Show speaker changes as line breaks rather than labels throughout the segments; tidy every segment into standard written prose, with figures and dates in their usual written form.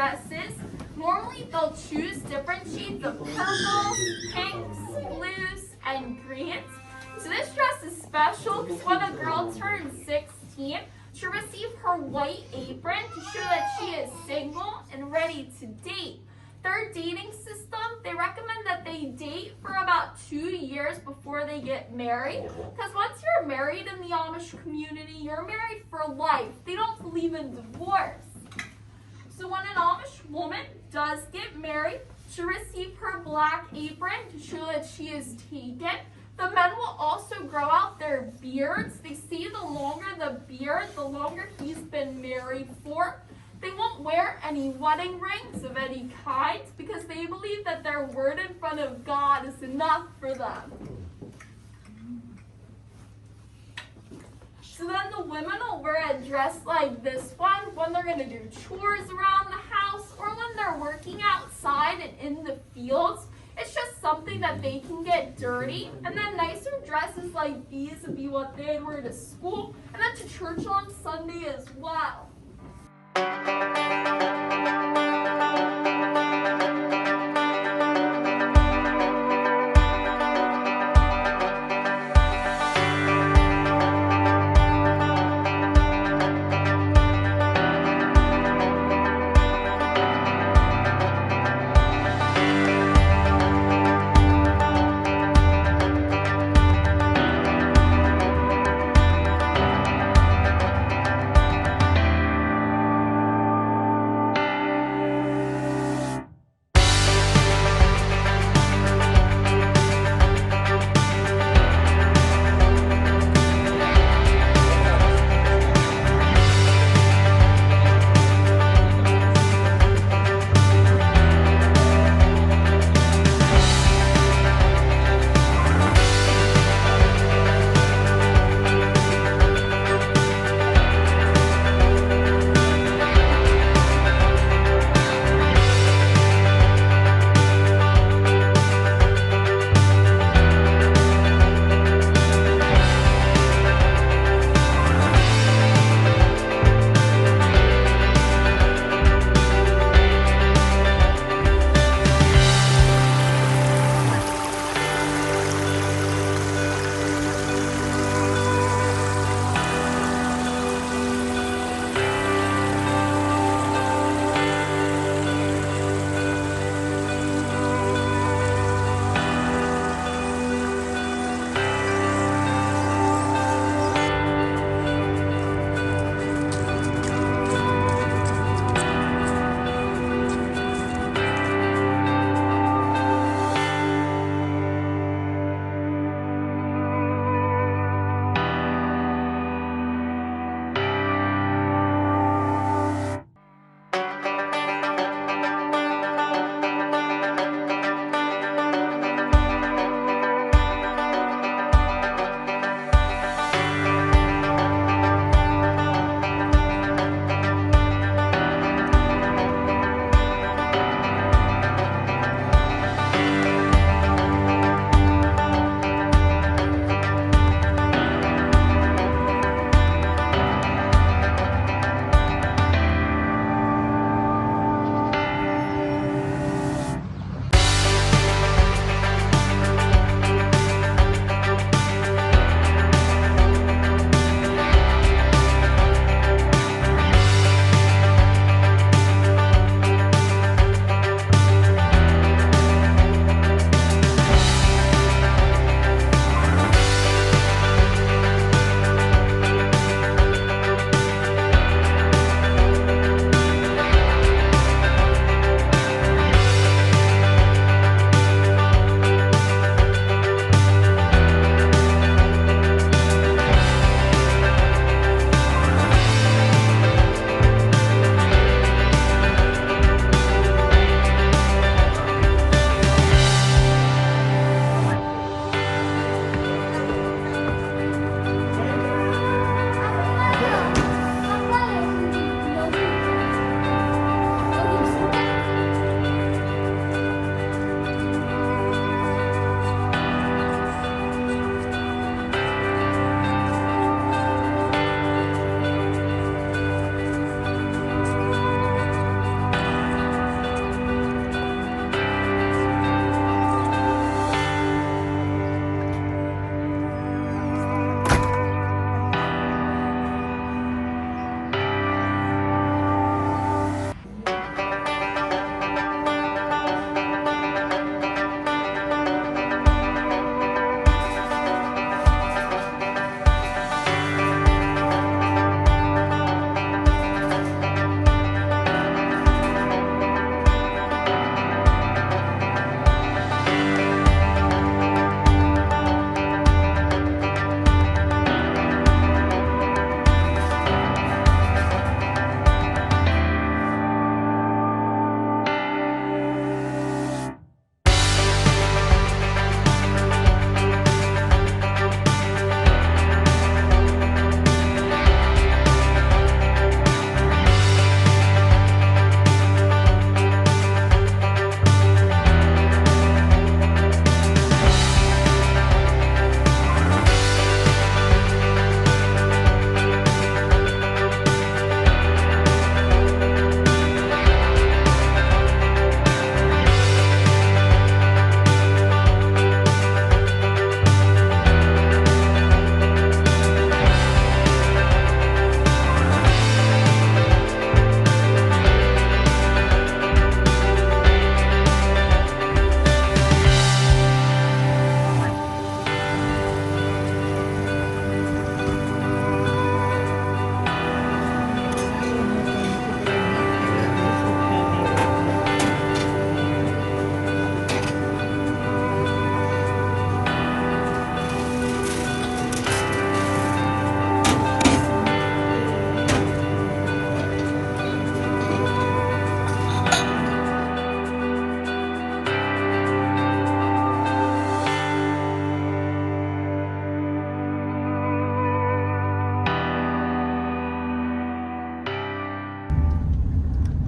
dresses. Normally they'll choose different shades of purples, pinks, blues, and greens. So this dress is special because when a girl turns 16, she'll receive her white apron to show that she is single and ready to date. Their dating system, they recommend that they date for about 2 years before they get married. Because once you're married in the Amish community, you're married for life. They don't believe in divorce. So when an Amish woman does get married, she'll receive her black apron to show that she is taken. The men will also grow out their beards. They say the longer the beard, the longer he's been married for. They won't wear any wedding rings of any kind because they believe that their word in front of God is enough for them. So then the women will wear a dress like this one when they're going to do chores around the house or when they're working outside and in the fields. It's just something that they can get dirty. And then nicer dresses like these would be what they'd wear to school and then to church on Sunday as well.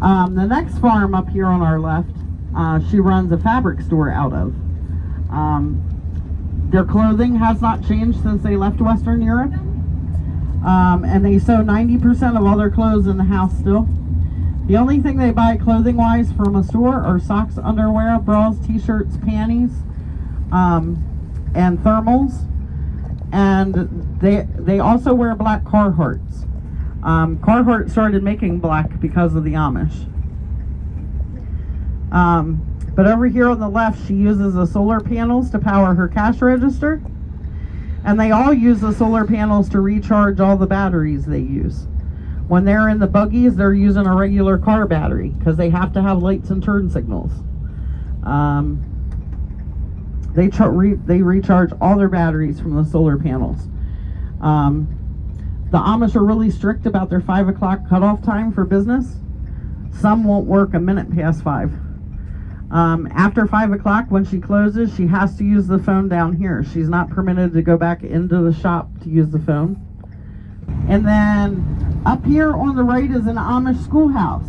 The next farm up here on our left, she runs a fabric store out of. Their clothing has not changed since they left Western Europe. And they sew 90% of all their clothes in the house still. The only thing they buy clothing-wise from a store are socks, underwear, bras, t-shirts, panties, and thermals. And they also wear black Carhartts. Carhartt started making black because of the Amish. But over here on the left, she uses the solar panels to power her cash register. And they all use the solar panels to recharge all the batteries they use. When they're in the buggies, they're using a regular car battery because they have to have lights and turn signals. They recharge all their batteries from the solar panels. The Amish are really strict about their 5 o'clock cutoff time for business. Some won't work a minute past 5. After 5 o'clock, when she closes, she has to use the phone down here. She's not permitted to go back into the shop to use the phone. And then up here on the right is an Amish schoolhouse.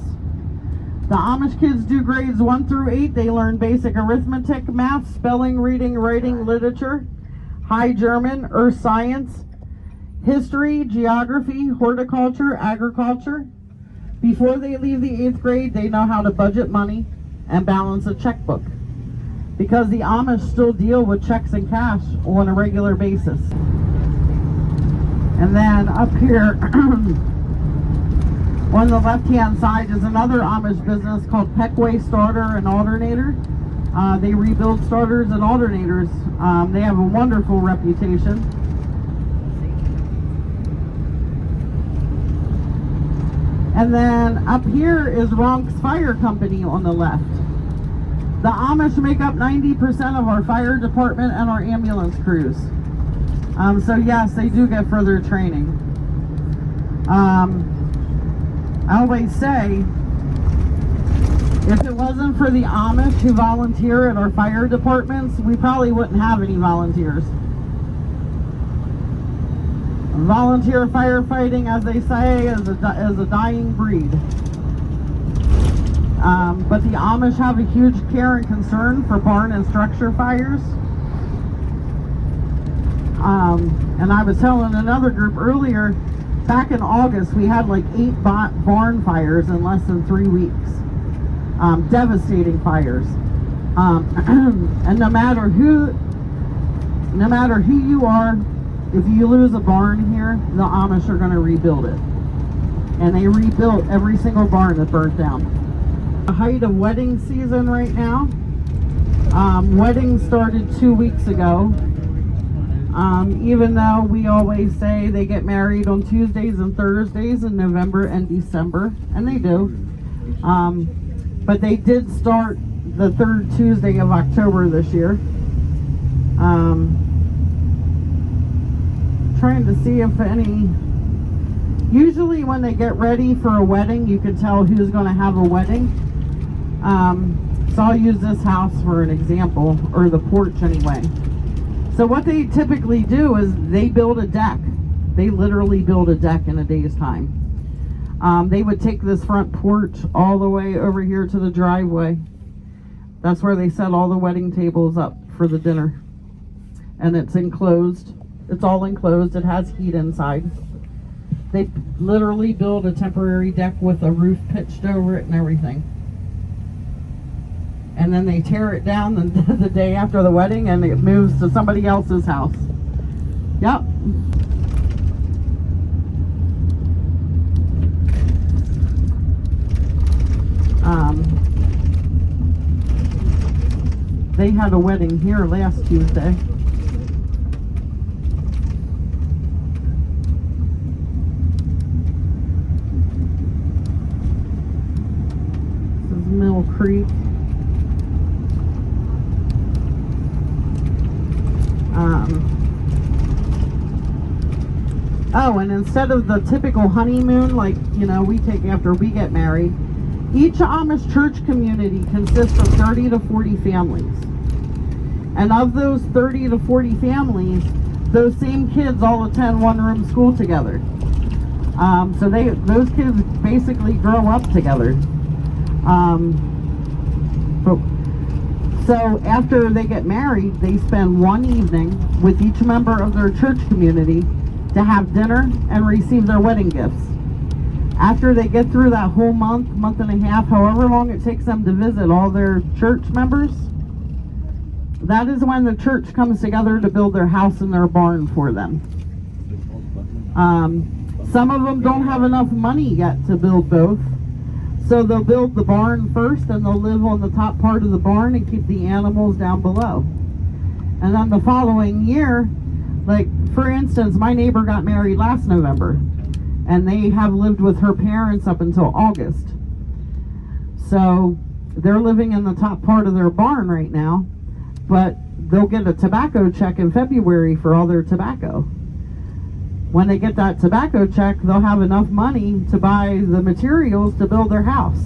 The Amish kids do grades 1 through 8. They learn basic arithmetic, math, spelling, reading, writing, literature, High German, earth science, history, geography, horticulture, agriculture. Before they leave the 8th grade, they know how to budget money and balance a checkbook, because the Amish still deal with checks and cash on a regular basis. And then up here on the left hand side is another Amish business called Peckway Starter and Alternator. They rebuild starters and alternators. They have a wonderful reputation. And then up here is Ronk's Fire Company on the left. The Amish make up 90% of our fire department and our ambulance crews. So yes, they do get further training. I always say, if it wasn't for the Amish who volunteer at our fire departments, we probably wouldn't have any volunteers. Volunteer firefighting, as they say, is a dying breed. But the Amish have a huge care and concern for barn and structure fires. And I was telling another group earlier, back in August, we had like 8 barn fires in less than 3 weeks. Devastating fires. And no matter who you are, if you lose a barn here, the Amish are going to rebuild it. And they rebuilt every single barn that burnt down. The height of wedding season right now. Weddings started 2 weeks ago. Even though we always say they get married on Tuesdays and Thursdays in November and December, and they do. But they did start the 3rd Tuesday of October this year. Trying to see if any, usually when they get ready for a wedding, you can tell who's going to have a wedding. So I'll use this house for an example, or the porch anyway. So what they typically do is they build a deck. They literally build a deck in a day's time. They would take this front porch all the way over here to the driveway. That's where they set all the wedding tables up for the dinner. And it's enclosed. It's all enclosed. It has heat inside. They literally build a temporary deck with a roof pitched over it and everything. And then they tear it down the day after the wedding, and it moves to somebody else's house. Yep. They had a wedding here last Tuesday. This is Mill Creek. Oh, and instead of the typical honeymoon like, we take after we get married, each Amish church community consists of 30 to 40 families. And of those 30 to 40 families, those same kids all attend one-room school together. So those kids basically grow up together. But so after they get married, they spend one evening with each member of their church community to have dinner and receive their wedding gifts. After they get through that whole month, month and a half, however long it takes them to visit all their church members, that is when the church comes together to build their house and their barn for them. Some of them don't have enough money yet to build both, so they'll build the barn first and they'll live on the top part of the barn and keep the animals down below. And then the following year, like for instance, my neighbor got married last November and they have lived with her parents up until August. So they're living in the top part of their barn right now, but they'll get a tobacco check in February for all their tobacco. When they get that tobacco check, they'll have enough money to buy the materials to build their house.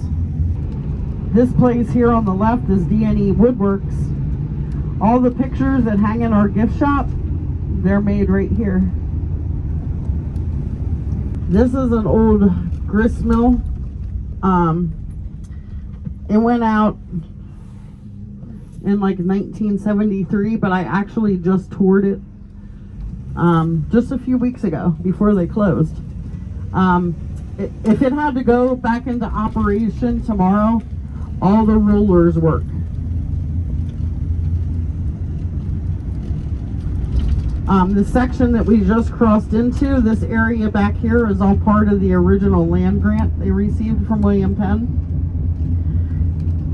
This place here on the left is D&E Woodworks. All the pictures that hang in our gift shop, they're made right here. This is an old grist mill. It went out in like 1973, but I actually just toured it just a few weeks ago before they closed. If it had to go back into operation tomorrow, all the rollers work. The section that we just crossed into, this area back here, is all part of the original land grant they received from William Penn.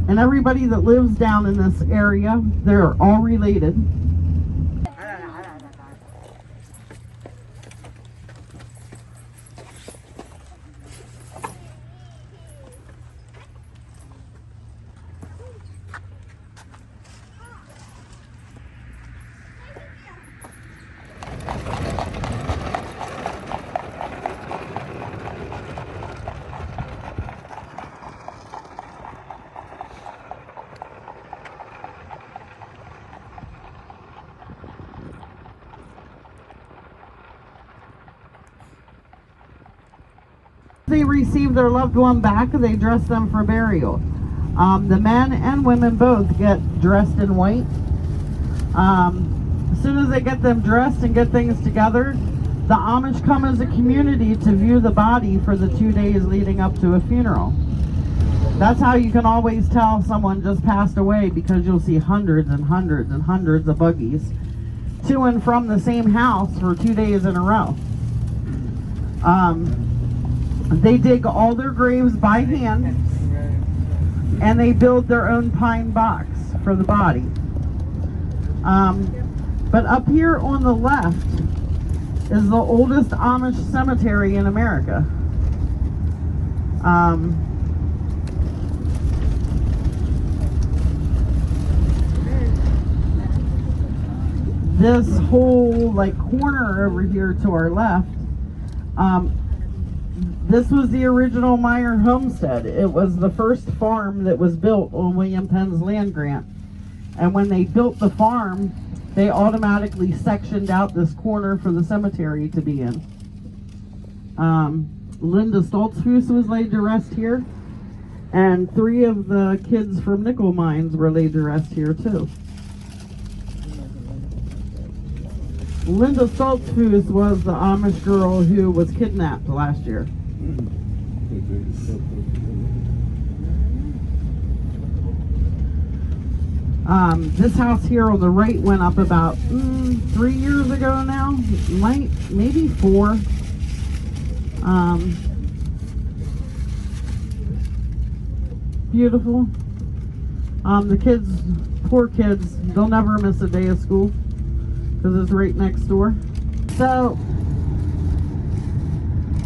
And everybody that lives down in this area, they're all related. They receive their loved one back, they dress them for burial. The men and women both get dressed in white. As soon as they get them dressed and get things together, the Amish come as a community to view the body for the 2 days leading up to a funeral. That's how you can always tell someone just passed away, because you'll see hundreds and hundreds and hundreds of buggies to and from the same house for 2 days in a row. They dig all their graves by hand, and they build their own pine box for the body. But up here on the left is the oldest Amish cemetery in America. This whole like corner over here to our left, this was the original Meyer homestead. It was the first farm that was built on William Penn's land grant. And when they built the farm, they automatically sectioned out this corner for the cemetery to be in. Linda Stoltzfus was laid to rest here, and 3 of the kids from nickel mines were laid to rest here too. Linda Stoltzfus was the Amish girl who was kidnapped last year. This house here on the right went up about 3 years ago now, maybe 4. Beautiful. The kids, poor kids, they'll never miss a day of school because it's right next door. So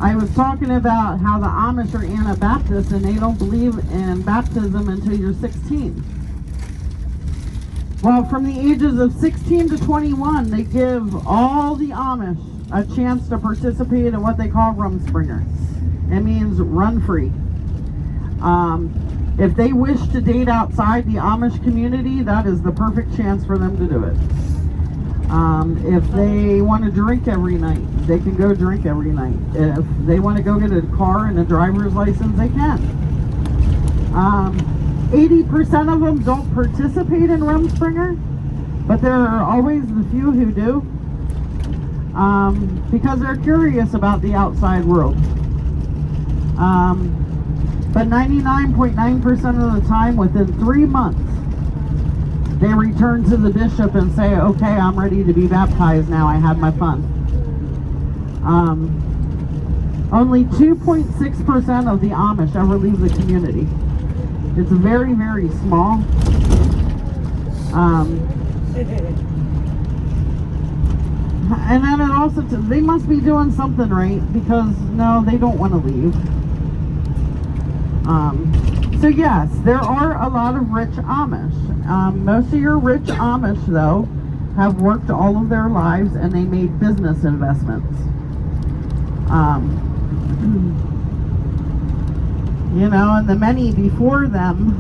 I was talking about how the Amish are Anabaptists and they don't believe in baptism until you're 16. Well, from the ages of 16 to 21, they give all the Amish a chance to participate in what they call Rumspringa. It means run free. If they wish to date outside the Amish community, that is the perfect chance for them to do it. If they want to drink every night, they can go drink every night. If they want to go get a car and a driver's license, they can. 80% of them don't participate in Rumspringa, but there are always the few who do, because they're curious about the outside world. But 99.9% of the time, within 3 months, they return to the bishop and say, okay, I'm ready to be baptized now, I had my fun. Only 2.6% of the Amish ever leave the community. It's very, very small. And then it also, they must be doing something right, because no, they don't want to leave. So yes, there are a lot of rich Amish. Most of your rich Amish, though, have worked all of their lives and they made business investments. You know, and the many before them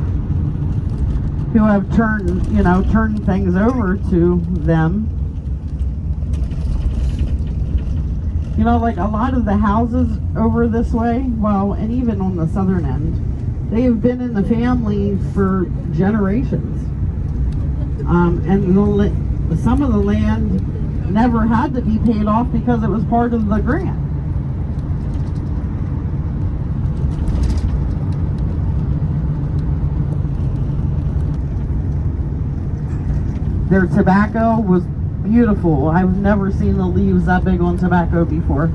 who have turned things over to them. You know, like a lot of the houses over this way, well, and even on the southern end, they have been in the family for generations. And some of the land never had to be paid off because it was part of the grant. Their tobacco was beautiful. I've never seen the leaves that big on tobacco before.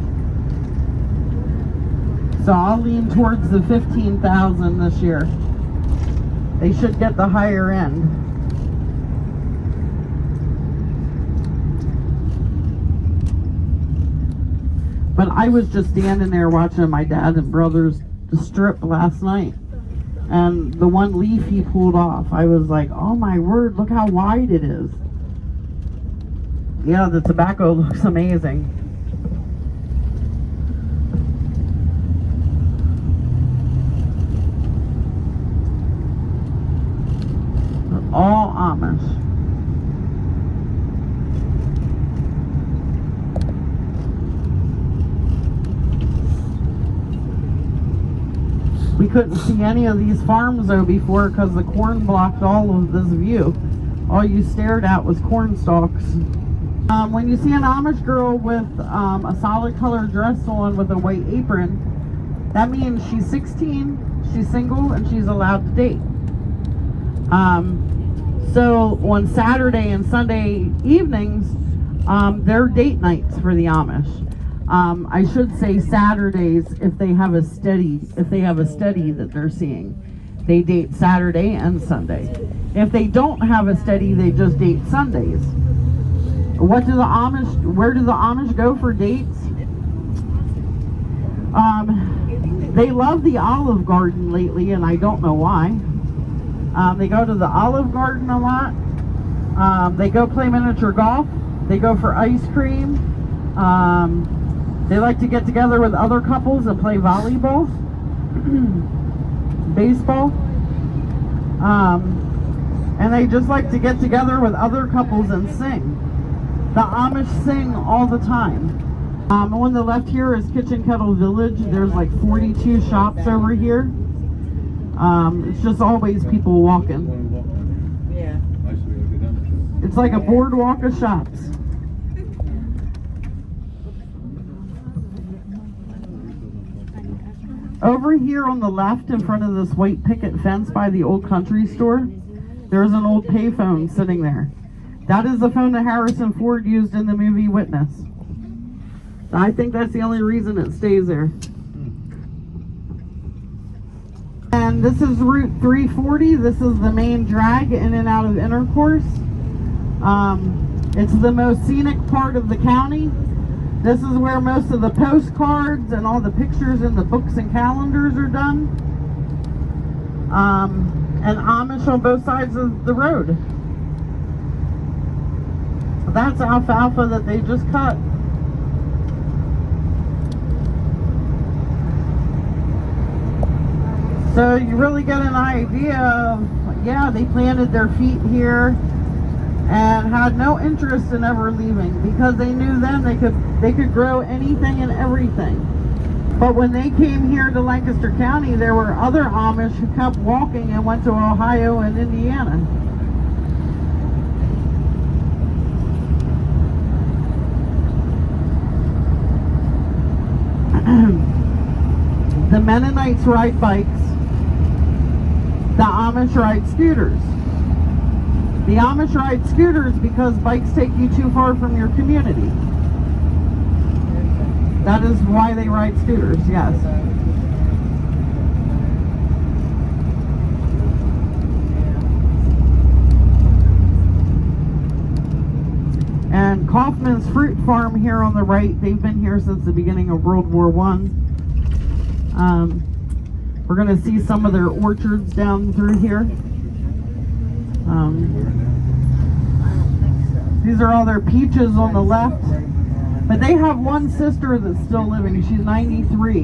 So I'll lean towards the 15,000 this year. They should get the higher end. But I was just standing there watching my dad and brothers strip last night. And the one leaf he pulled off, I was like, oh my word, look how wide it is. Yeah, the tobacco looks amazing. All Amish. We couldn't see any of these farms though before because the corn blocked all of this view. All you stared at was corn stalks. When you see an Amish girl with a solid color dress on with a white apron, that means she's 16, she's single, and she's allowed to date. So on Saturday and Sunday evenings, they're date nights for the Amish. I should say Saturdays if they have a steady that they're seeing. They date Saturday and Sunday. If they don't have a steady, they just date Sundays. Where do the Amish go for dates? They love the Olive Garden lately, and I don't know why. They go to the Olive Garden a lot. They go play miniature golf. They go for ice cream. They like to get together with other couples and play volleyball, baseball. And they just like to get together with other couples and sing. The Amish sing all the time. On the left here is Kitchen Kettle Village. There's like 42 shops over here. It's just always people walking.
Yeah.
It's like a boardwalk of shops. Over here on the left in front of this white picket fence by the old country store, there's an old payphone sitting there. That is the phone that Harrison Ford used in the movie Witness. I think that's the only reason it stays there. And this is Route 340. This is the main drag in and out of Intercourse. It's the most scenic part of the county. This is where most of the postcards and all the pictures in the books and calendars are done. And Amish on both sides of the road. That's alfalfa that they just cut. So you really get an idea of, yeah, they planted their feet here and had no interest in ever leaving because they knew then they could grow anything and everything. But when they came here to Lancaster County, there were other Amish who kept walking and went to Ohio and Indiana. The Mennonites ride bikes. The Amish ride scooters. The Amish ride scooters because bikes take you too far from your community. That is why they ride scooters, yes. And Kaufman's Fruit Farm here on the right, they've been here since the beginning of World War I. We're going to see some of their orchards down through here. These are all their peaches on the left. But they have one sister that's still living. She's 93.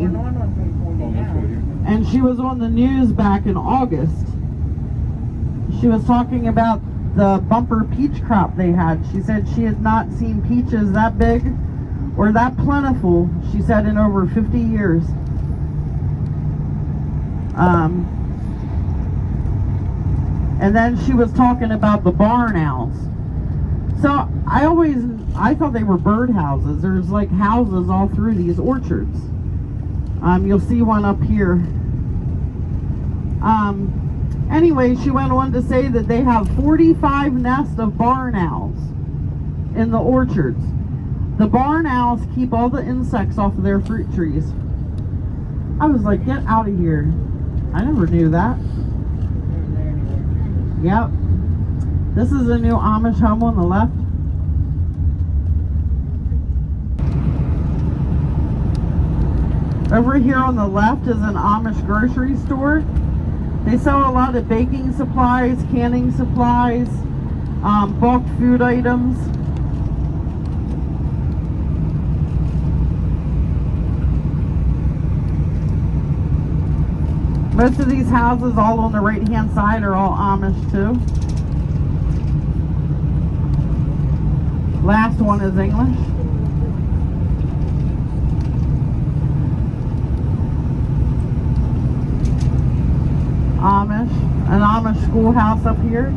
And she was on the news back in August. She was talking about the bumper peach crop they had. She said she had not seen peaches that big or that plentiful, she said, in over 50 years. And then she was talking about the barn owls. So I thought they were bird houses. There's like houses all through these orchards. You'll see one up here. Anyway, she went on to say that they have 45 nests of barn owls in the orchards. The barn owls keep all the insects off of their fruit trees. I was like, get out of here. I never knew that. Yep. This is a new Amish home on the left. Over here on the left is an Amish grocery store. They sell a lot of baking supplies, canning supplies, bulk food items. Most of these houses, all on the right-hand side, are all Amish too. Last one is English. Amish, an Amish schoolhouse up here.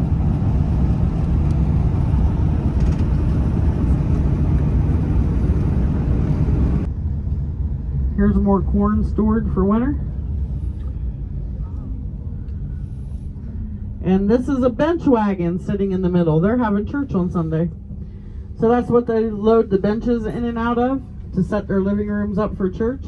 Here's more corn stored for winter. And this is a bench wagon sitting in the middle. They're having church on Sunday. So that's what they load the benches in and out of to set their living rooms up for church.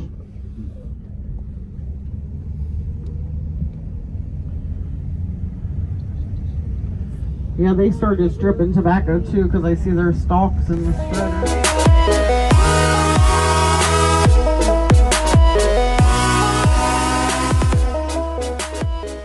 Yeah, they started stripping tobacco too because I see their stalks in the shredder.